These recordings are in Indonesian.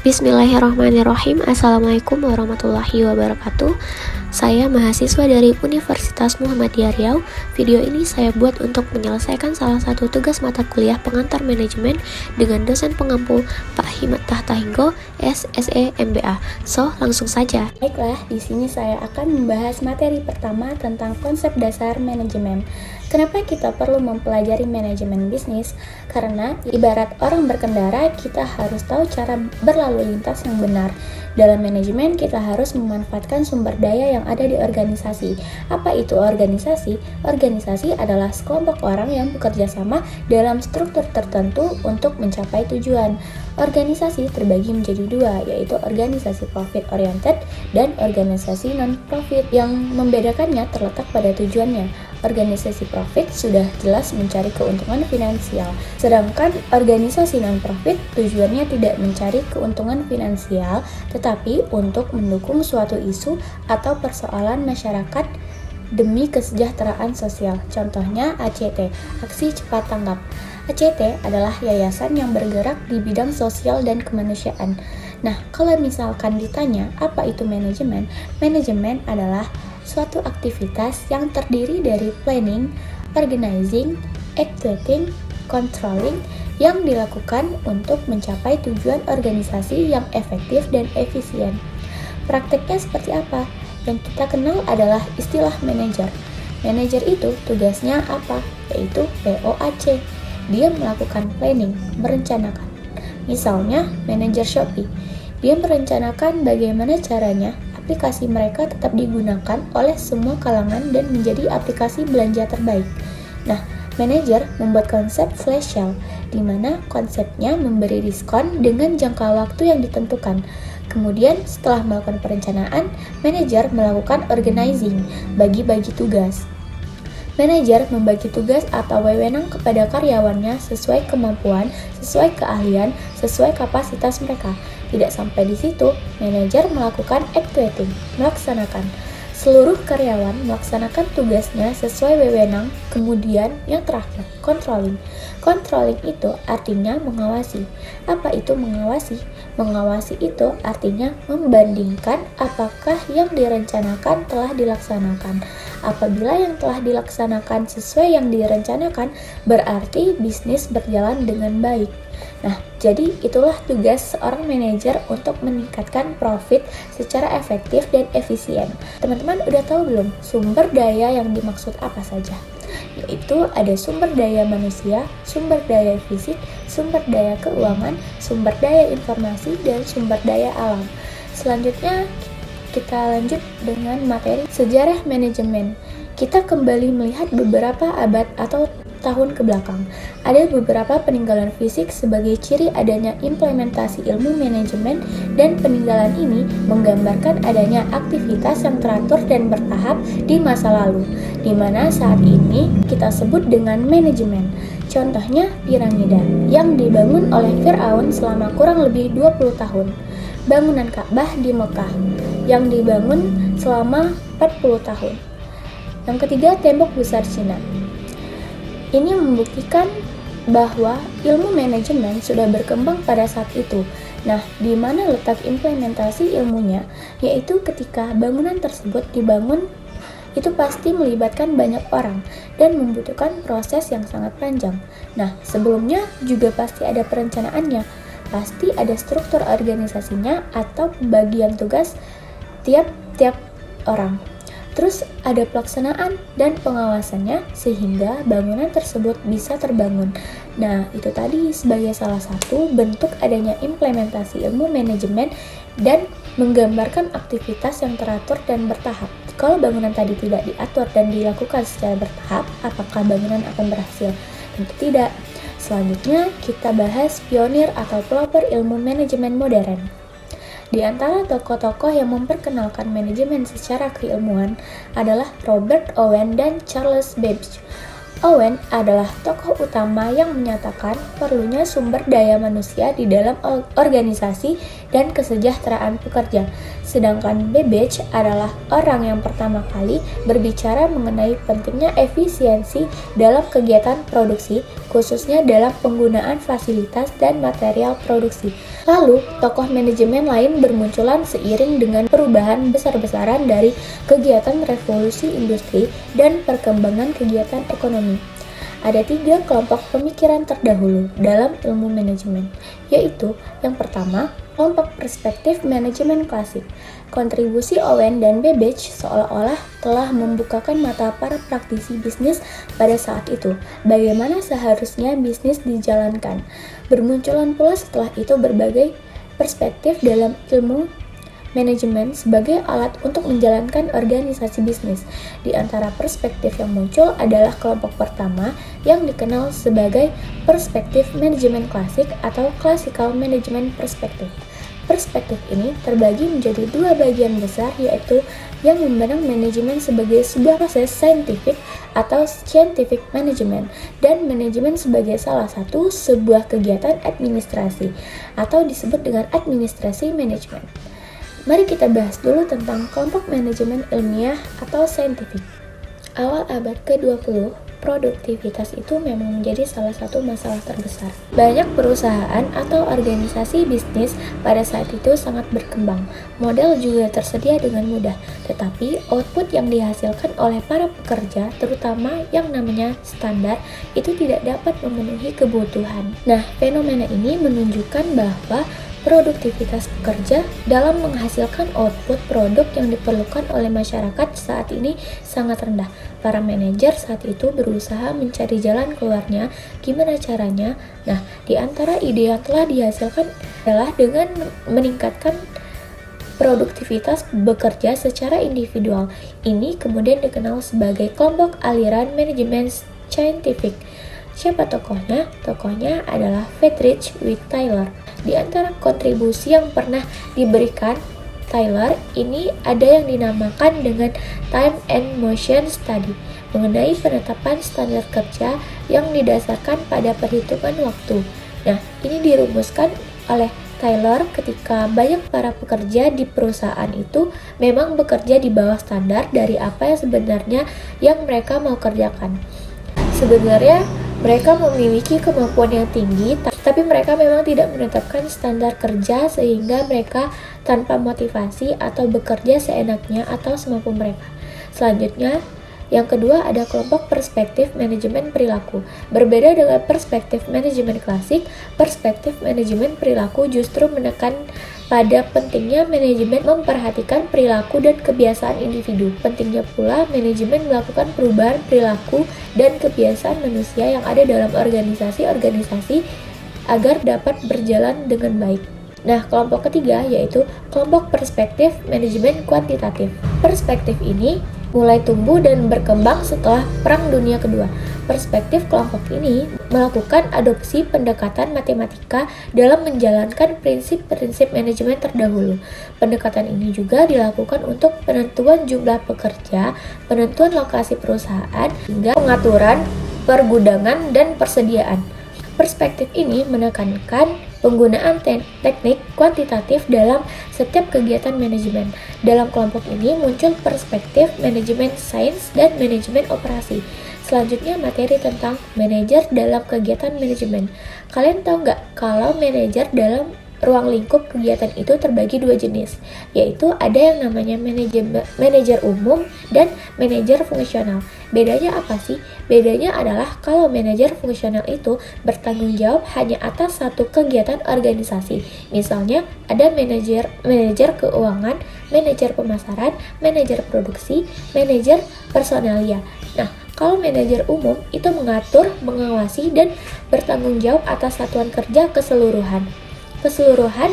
Bismillahirrahmanirrahim. Assalamualaikum warahmatullahi wabarakatuh. Saya mahasiswa dari Universitas Muhammadiyah Riau. Video ini saya buat untuk menyelesaikan salah satu tugas mata kuliah pengantar manajemen dengan dosen pengampu Pak Himat Tahtahinggo, SSE MBA. So, langsung saja. Baiklah, di sini saya akan membahas materi pertama tentang konsep dasar manajemen. Kenapa kita perlu mempelajari manajemen bisnis? Karena ibarat orang berkendara, kita harus tahu cara berlalu lintas yang benar. Dalam manajemen, kita harus memanfaatkan sumber daya yang ada di organisasi. Apa itu organisasi? Organisasi adalah sekelompok orang yang bekerja sama dalam struktur tertentu untuk mencapai tujuan. Organisasi terbagi menjadi dua, yaitu organisasi profit oriented dan organisasi non-profit. Yang membedakannya terletak pada tujuannya. Organisasi profit sudah jelas mencari keuntungan finansial, sedangkan organisasi non-profit tujuannya tidak mencari keuntungan finansial, tetapi untuk mendukung suatu isu atau persoalan masyarakat demi kesejahteraan sosial. Contohnya ACT, Aksi Cepat Tanggap. ACT adalah yayasan yang bergerak di bidang sosial dan kemanusiaan. Nah, kalau misalkan ditanya apa itu manajemen? Manajemen adalah suatu aktivitas yang terdiri dari planning, organizing, executing, controlling yang dilakukan untuk mencapai tujuan organisasi yang efektif dan efisien. Prakteknya seperti apa? Yang kita kenal adalah istilah manajer. Manajer itu tugasnya apa? Yaitu POAC. Dia melakukan planning, merencanakan. Misalnya, manajer Shopee. Dia merencanakan bagaimana caranya aplikasi mereka tetap digunakan oleh semua kalangan dan menjadi aplikasi belanja terbaik. Nah, manajer membuat konsep flash sale, di mana konsepnya memberi diskon dengan jangka waktu yang ditentukan. Kemudian, setelah melakukan perencanaan, manajer melakukan organizing, bagi-bagi tugas. Manajer membagi tugas atau wewenang kepada karyawannya sesuai kemampuan, sesuai keahlian, sesuai kapasitas mereka. Tidak sampai di situ, manajer melakukan executing, melaksanakan. Seluruh karyawan melaksanakan tugasnya sesuai wewenang. Kemudian yang terakhir, controlling. Controlling itu artinya mengawasi. Apa itu mengawasi? Mengawasi itu artinya membandingkan apakah yang direncanakan telah dilaksanakan. Apabila yang telah dilaksanakan sesuai yang direncanakan, berarti bisnis berjalan dengan baik. Nah, jadi itulah tugas seorang manajer untuk meningkatkan profit secara efektif dan efisien. Teman-teman udah tahu belum sumber daya yang dimaksud apa saja? Yaitu ada sumber daya manusia, sumber daya fisik, sumber daya keuangan, sumber daya informasi, dan sumber daya alam. Selanjutnya, kita lanjut dengan materi sejarah manajemen. Kita kembali melihat beberapa abad atau tahun ke belakang. Ada beberapa peninggalan fisik sebagai ciri adanya implementasi ilmu manajemen, dan peninggalan ini menggambarkan adanya aktivitas yang teratur dan bertahap di masa lalu, di mana saat ini kita sebut dengan manajemen. Contohnya piramida yang dibangun oleh Firaun selama kurang lebih 20 tahun. Bangunan Ka'bah di Mekah yang dibangun selama 40 tahun. Yang ketiga, tembok besar Cina. Ini membuktikan bahwa ilmu manajemen sudah berkembang pada saat itu. Nah, di mana letak implementasi ilmunya? Yaitu ketika bangunan tersebut dibangun, itu pasti melibatkan banyak orang dan membutuhkan proses yang sangat panjang. Nah, sebelumnya juga pasti ada perencanaannya. Pasti ada struktur organisasinya atau pembagian tugas tiap-tiap orang. Terus ada pelaksanaan dan pengawasannya sehingga bangunan tersebut bisa terbangun. Nah, itu tadi sebagai salah satu bentuk adanya implementasi ilmu manajemen dan menggambarkan aktivitas yang teratur dan bertahap. Kalau bangunan tadi tidak diatur dan dilakukan secara bertahap, apakah bangunan akan berhasil? Tentu tidak. Selanjutnya, kita bahas pionir atau pelopor ilmu manajemen modern. Di antara tokoh-tokoh yang memperkenalkan manajemen secara keilmuan adalah Robert Owen dan Charles Babbage. Owen adalah tokoh utama yang menyatakan perlunya sumber daya manusia di dalam organisasi dan kesejahteraan pekerja. Sedangkan Babbage adalah orang yang pertama kali berbicara mengenai pentingnya efisiensi dalam kegiatan produksi khususnya dalam penggunaan fasilitas dan material produksi. Lalu, tokoh manajemen lain bermunculan seiring dengan perubahan besar-besaran dari kegiatan revolusi industri dan perkembangan kegiatan ekonomi. Ada 3 kelompok pemikiran terdahulu dalam ilmu manajemen, yaitu yang pertama, kelompok perspektif manajemen klasik. Kontribusi Owen dan Babbage seolah-olah telah membukakan mata para praktisi bisnis pada saat itu, bagaimana seharusnya bisnis dijalankan. Bermunculan pula setelah itu berbagai perspektif dalam ilmu manajemen sebagai alat untuk menjalankan organisasi bisnis. Di antara perspektif yang muncul adalah kelompok pertama yang dikenal sebagai perspektif manajemen klasik atau classical management perspective. Perspektif ini terbagi menjadi 2 bagian besar, yaitu yang memandang manajemen sebagai sebuah proses saintifik atau scientific management dan manajemen sebagai salah satu sebuah kegiatan administrasi atau disebut dengan administrasi manajemen. Mari kita bahas dulu tentang kelompok manajemen ilmiah atau saintifik. Awal abad ke-20, produktivitas itu memang menjadi salah satu masalah terbesar. Banyak perusahaan atau organisasi bisnis pada saat itu sangat berkembang. Modal juga tersedia dengan mudah, tetapi output yang dihasilkan oleh para pekerja, terutama yang namanya standar, itu tidak dapat memenuhi kebutuhan. Nah, fenomena ini menunjukkan bahwa produktivitas pekerja dalam menghasilkan output produk yang diperlukan oleh masyarakat saat ini sangat rendah. Para manajer saat itu berusaha mencari jalan keluarnya, gimana caranya? Nah, di antara ide yang telah dihasilkan adalah dengan meningkatkan produktivitas bekerja secara individual. Ini kemudian dikenal sebagai kelompok aliran manajemen scientific. Siapa tokohnya? Tokohnya adalah Friedrich W. Tyler. Di antara kontribusi yang pernah diberikan Tyler ini ada yang dinamakan dengan Time and Motion Study mengenai penetapan standar kerja yang didasarkan pada perhitungan waktu. Nah, ini dirumuskan oleh Tyler ketika banyak para pekerja di perusahaan itu memang bekerja di bawah standar dari apa yang sebenarnya yang mereka mau kerjakan. Sebenarnya mereka memiliki kemampuan yang tinggi, tapi mereka memang tidak menetapkan standar kerja sehingga mereka tanpa motivasi atau bekerja seenaknya atau semampu mereka. Selanjutnya, yang kedua ada kelompok perspektif manajemen perilaku. Berbeda dengan perspektif manajemen klasik, perspektif manajemen perilaku justru menekan pada pentingnya manajemen memperhatikan perilaku dan kebiasaan individu. Pentingnya pula manajemen melakukan perubahan perilaku dan kebiasaan manusia yang ada dalam organisasi-organisasi agar dapat berjalan dengan baik. Nah, kelompok ketiga yaitu kelompok perspektif manajemen kuantitatif. Perspektif ini mulai tumbuh dan berkembang setelah Perang Dunia Kedua. Perspektif kelompok ini melakukan adopsi pendekatan matematika dalam menjalankan prinsip-prinsip manajemen terdahulu. Pendekatan ini juga dilakukan untuk penentuan jumlah pekerja, penentuan lokasi perusahaan, hingga pengaturan pergudangan dan persediaan. Perspektif ini menekankan penggunaan teknik kuantitatif dalam setiap kegiatan manajemen. Dalam kelompok ini muncul perspektif manajemen sains dan manajemen operasi. Selanjutnya materi tentang manajer dalam kegiatan manajemen. Kalian tahu nggak kalau manajer dalam ruang lingkup kegiatan itu terbagi 2 jenis, yaitu ada yang namanya manajer umum dan manajer fungsional. Bedanya apa sih? Bedanya adalah kalau manajer fungsional itu bertanggung jawab hanya atas satu kegiatan organisasi. Misalnya ada manajer keuangan, manajer pemasaran, manajer produksi, manajer personalia. Nah, kalau manajer umum itu mengatur, mengawasi, dan bertanggung jawab atas satuan kerja keseluruhan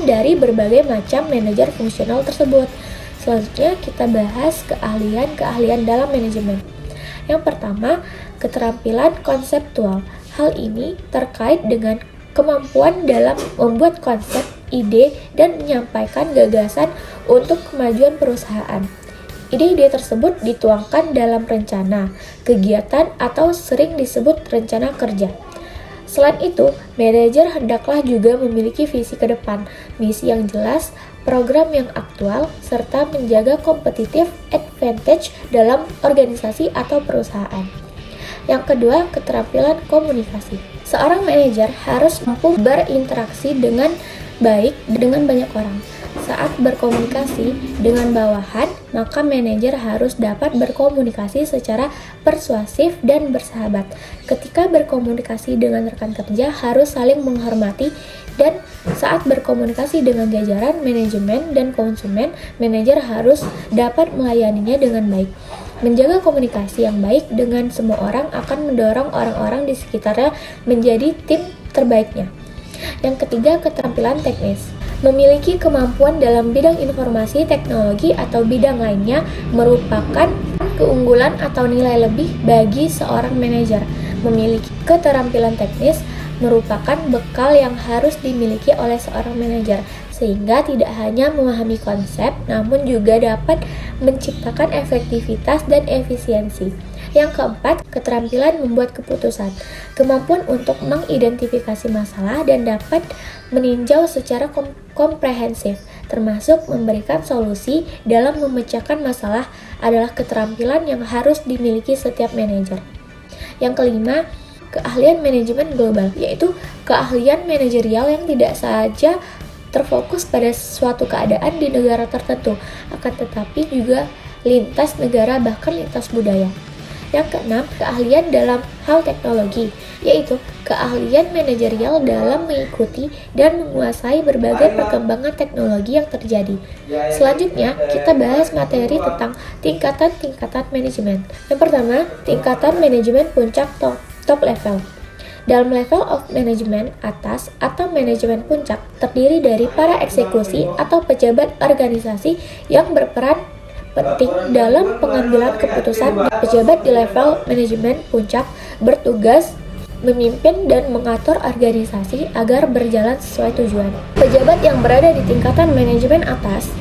dari berbagai macam manajer fungsional tersebut. Selanjutnya kita bahas keahlian dalam manajemen. Yang pertama, keterampilan konseptual. Hal ini terkait dengan kemampuan dalam membuat konsep, ide, dan menyampaikan gagasan untuk kemajuan perusahaan. Ide-ide tersebut dituangkan dalam rencana, kegiatan, atau sering disebut rencana kerja. Selain itu, manajer hendaklah juga memiliki visi ke depan, misi yang jelas, program yang aktual, serta menjaga competitive advantage dalam organisasi atau perusahaan. Yang kedua, keterampilan komunikasi. Seorang manajer harus mampu berinteraksi dengan baik dengan banyak orang. Saat berkomunikasi dengan bawahan, maka manajer harus dapat berkomunikasi secara persuasif dan bersahabat. Ketika berkomunikasi dengan rekan kerja, harus saling menghormati, dan saat berkomunikasi dengan jajaran manajemen dan konsumen, manajer harus dapat melayaninya dengan baik. Menjaga komunikasi yang baik dengan semua orang akan mendorong orang-orang di sekitarnya menjadi tim terbaiknya. Yang ketiga, keterampilan teknis. Memiliki kemampuan dalam bidang informasi, teknologi, atau bidang lainnya merupakan keunggulan atau nilai lebih bagi seorang manajer. Memiliki keterampilan teknis merupakan bekal yang harus dimiliki oleh seorang manajer, sehingga tidak hanya memahami konsep, namun juga dapat menciptakan efektivitas dan efisiensi. Yang keempat, keterampilan membuat keputusan. Kemampuan untuk mengidentifikasi masalah dan dapat meninjau secara komprehensif, termasuk memberikan solusi dalam memecahkan masalah, adalah keterampilan yang harus dimiliki setiap manajer. Yang kelima, keahlian manajemen global, yaitu keahlian manajerial yang tidak saja terfokus pada suatu keadaan di negara tertentu, akan tetapi juga lintas negara, bahkan lintas budaya. Yang keenam, keahlian dalam hal teknologi, yaitu keahlian manajerial dalam mengikuti dan menguasai berbagai perkembangan teknologi yang terjadi. Selanjutnya, kita bahas materi tentang tingkatan-tingkatan manajemen. Yang pertama, tingkatan manajemen puncak top level. Dalam level of management atas atau manajemen puncak terdiri dari para eksekusi atau pejabat organisasi yang berperan penting dalam pengambilan keputusan. Pejabat di level manajemen puncak bertugas memimpin dan mengatur organisasi agar berjalan sesuai tujuan. Pejabat yang berada di tingkatan manajemen atas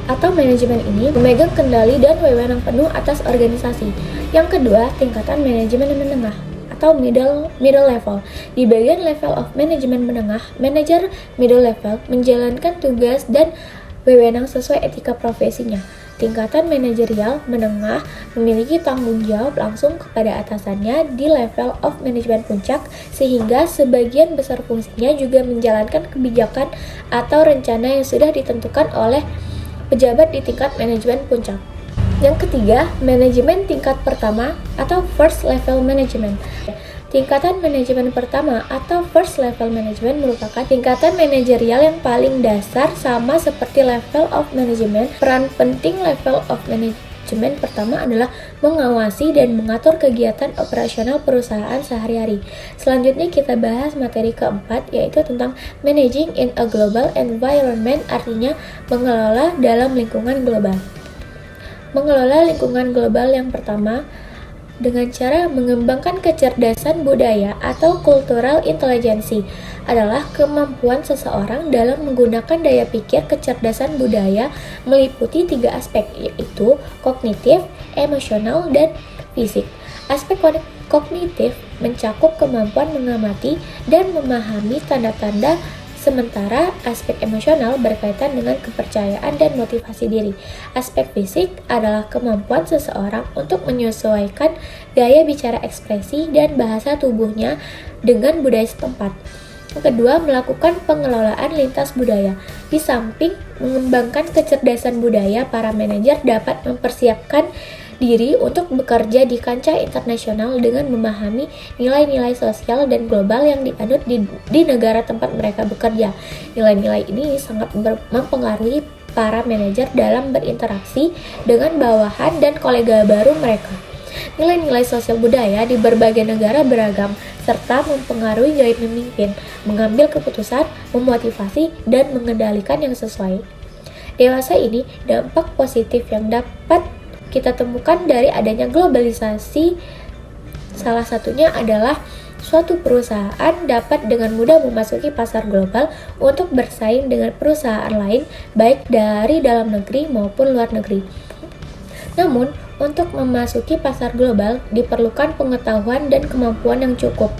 atau manajemen ini memegang kendali dan wewenang penuh atas organisasi. Yang kedua, tingkatan manajemen menengah atau middle level. Di bagian level of manajemen menengah, manajer middle level menjalankan tugas dan wewenang sesuai etika profesinya. Tingkatan manajerial menengah memiliki tanggung jawab langsung kepada atasannya di level of management puncak, sehingga sebagian besar fungsinya juga menjalankan kebijakan atau rencana yang sudah ditentukan oleh pejabat di tingkat manajemen puncak. Yang ketiga, manajemen tingkat pertama atau first level management. Tingkatan manajemen pertama atau first level management merupakan tingkatan manajerial yang paling dasar, sama seperti level of management. Peran penting level of management pertama adalah mengawasi dan mengatur kegiatan operasional perusahaan sehari-hari. Selanjutnya kita bahas materi keempat, yaitu tentang managing in a global environment, artinya mengelola dalam lingkungan global. Mengelola lingkungan global yang pertama dengan cara mengembangkan kecerdasan budaya atau cultural intelligence adalah kemampuan seseorang dalam menggunakan daya pikir. Kecerdasan budaya meliputi 3 aspek, yaitu kognitif, emosional, dan fisik. Aspek kognitif mencakup kemampuan mengamati dan memahami tanda-tanda, sementara aspek emosional berkaitan dengan kepercayaan dan motivasi diri. Aspek fisik adalah kemampuan seseorang untuk menyesuaikan gaya bicara, ekspresi, dan bahasa tubuhnya dengan budaya setempat. Yang kedua, melakukan pengelolaan lintas budaya. Di samping mengembangkan kecerdasan budaya, para manajer dapat mempersiapkan diri untuk bekerja di kancah internasional dengan memahami nilai-nilai sosial dan global yang dianut di negara tempat mereka bekerja. Nilai-nilai ini sangat mempengaruhi para manajer dalam berinteraksi dengan bawahan dan kolega baru mereka. Nilai-nilai sosial budaya di berbagai negara beragam, serta mempengaruhi gaya memimpin, mengambil keputusan, memotivasi, dan mengendalikan yang sesuai. Dewasa ini, dampak positif yang dapat kita temukan dari adanya globalisasi, salah satunya adalah suatu perusahaan dapat dengan mudah memasuki pasar global untuk bersaing dengan perusahaan lain, baik dari dalam negeri maupun luar negeri. Namun, untuk memasuki pasar global diperlukan pengetahuan dan kemampuan yang cukup.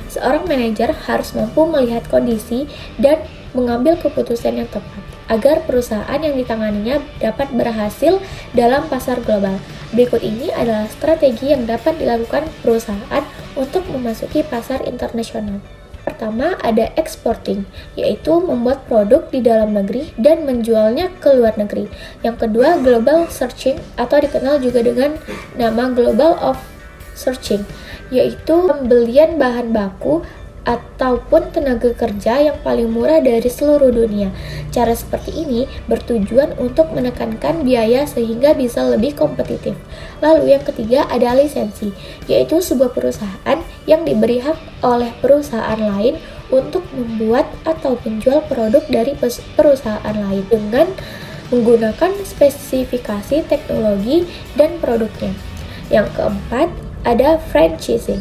Seorang manajer harus mampu melihat kondisi dan mengambil keputusan yang tepat agar perusahaan yang ditanganinya dapat berhasil dalam pasar global. Berikut ini adalah strategi yang dapat dilakukan perusahaan untuk memasuki pasar internasional. Pertama, ada exporting, yaitu membuat produk di dalam negeri dan menjualnya ke luar negeri. Yang kedua, global sourcing atau dikenal juga dengan nama global of sourcing, yaitu pembelian bahan baku ataupun tenaga kerja yang paling murah dari seluruh dunia. Cara seperti ini bertujuan untuk menekankan biaya sehingga bisa lebih kompetitif. Lalu yang ketiga ada lisensi, yaitu sebuah perusahaan yang diberi hak oleh perusahaan lain untuk membuat atau menjual produk dari perusahaan lain dengan menggunakan spesifikasi teknologi dan produknya. Yang keempat ada franchising,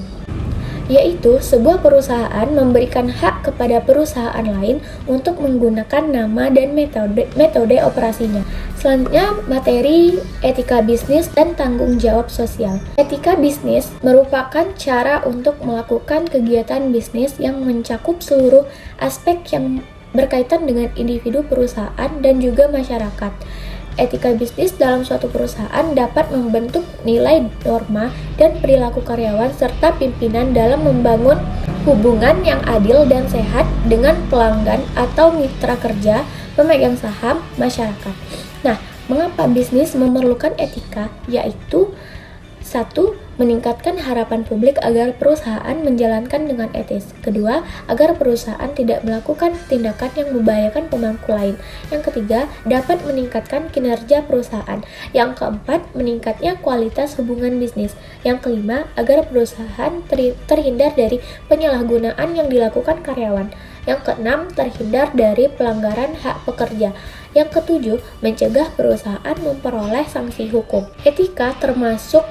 yaitu sebuah perusahaan memberikan hak kepada perusahaan lain untuk menggunakan nama dan metode operasinya. Selanjutnya, materi etika bisnis dan tanggung jawab sosial. Etika bisnis merupakan cara untuk melakukan kegiatan bisnis yang mencakup seluruh aspek yang berkaitan dengan individu, perusahaan, dan juga masyarakat. Etika bisnis dalam suatu perusahaan dapat membentuk nilai, norma, dan perilaku karyawan serta pimpinan dalam membangun hubungan yang adil dan sehat dengan pelanggan atau mitra kerja, pemegang saham, masyarakat. Nah, mengapa bisnis memerlukan etika? Yaitu 1. Meningkatkan harapan publik agar perusahaan menjalankan dengan etis. Kedua, agar perusahaan tidak melakukan tindakan yang membahayakan pemangku lain. Yang ketiga, dapat meningkatkan kinerja perusahaan. Yang keempat, meningkatnya kualitas hubungan bisnis. Yang kelima, agar perusahaan terhindar dari penyalahgunaan yang dilakukan karyawan. Yang keenam, terhindar dari pelanggaran hak pekerja. Yang ketujuh, mencegah perusahaan memperoleh sanksi hukum. Etika termasuk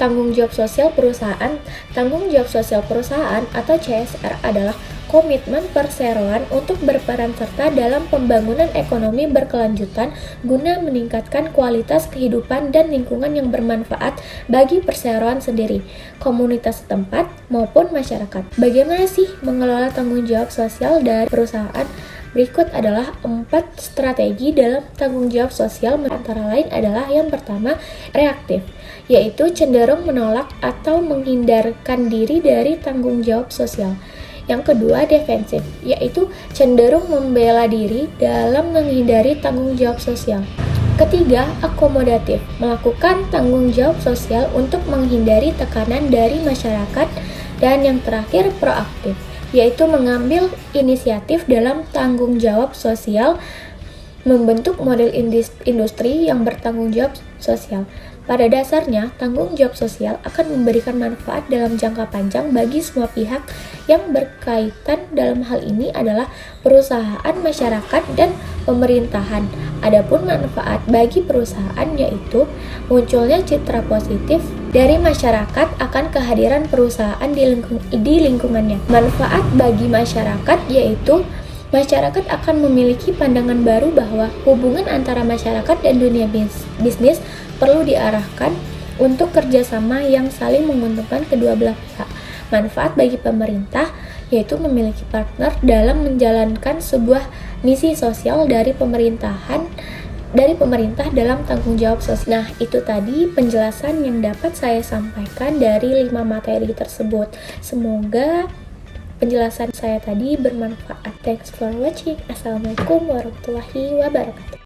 tanggung jawab sosial perusahaan. Tanggung jawab sosial perusahaan atau CSR adalah komitmen perseroan untuk berperan serta dalam pembangunan ekonomi berkelanjutan guna meningkatkan kualitas kehidupan dan lingkungan yang bermanfaat bagi perseroan sendiri, komunitas setempat, maupun masyarakat. Bagaimana sih mengelola tanggung jawab sosial dari perusahaan? Berikut adalah 4 strategi dalam tanggung jawab sosial, antara lain adalah yang pertama, reaktif, yaitu cenderung menolak atau menghindarkan diri dari tanggung jawab sosial. Yang kedua, defensif, yaitu cenderung membela diri dalam menghindari tanggung jawab sosial. Ketiga, akomodatif, melakukan tanggung jawab sosial untuk menghindari tekanan dari masyarakat. Dan yang terakhir, proaktif, yaitu mengambil inisiatif dalam tanggung jawab sosial, membentuk model industri yang bertanggung jawab sosial. Pada dasarnya, tanggung jawab sosial akan memberikan manfaat dalam jangka panjang bagi semua pihak yang berkaitan. Dalam hal ini adalah perusahaan, masyarakat, dan pemerintahan. Adapun manfaat bagi perusahaan yaitu munculnya citra positif dari masyarakat akan kehadiran perusahaan di lingkungannya. Manfaat bagi masyarakat yaitu masyarakat akan memiliki pandangan baru bahwa hubungan antara masyarakat dan dunia bisnis perlu diarahkan untuk kerjasama yang saling menguntungkan kedua belah pihak. Manfaat bagi pemerintah yaitu memiliki partner dalam menjalankan sebuah misi sosial dari pemerintah dalam tanggung jawab sosial. Nah, itu tadi penjelasan yang dapat saya sampaikan dari 5 materi tersebut. Semoga penjelasan saya tadi bermanfaat. Thanks for watching. Assalamualaikum warahmatullahi wabarakatuh.